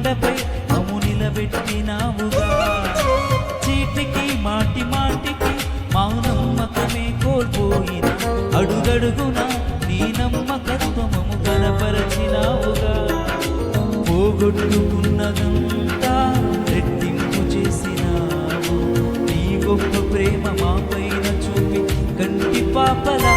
నీడపై మము నిలబెట్టినావుగా. చీటికి మాటి మాటికి మా నమ్మకమే కోల్పోయిన అడుగడుగున నీ నమ్మకత్వము కనపరచినావుగా. పోగొట్టుకున్నదంతా రెట్టింపు చేసినావు. నీ గొప్ప ప్రేమ మా పైన చూపి కంటి పాపలా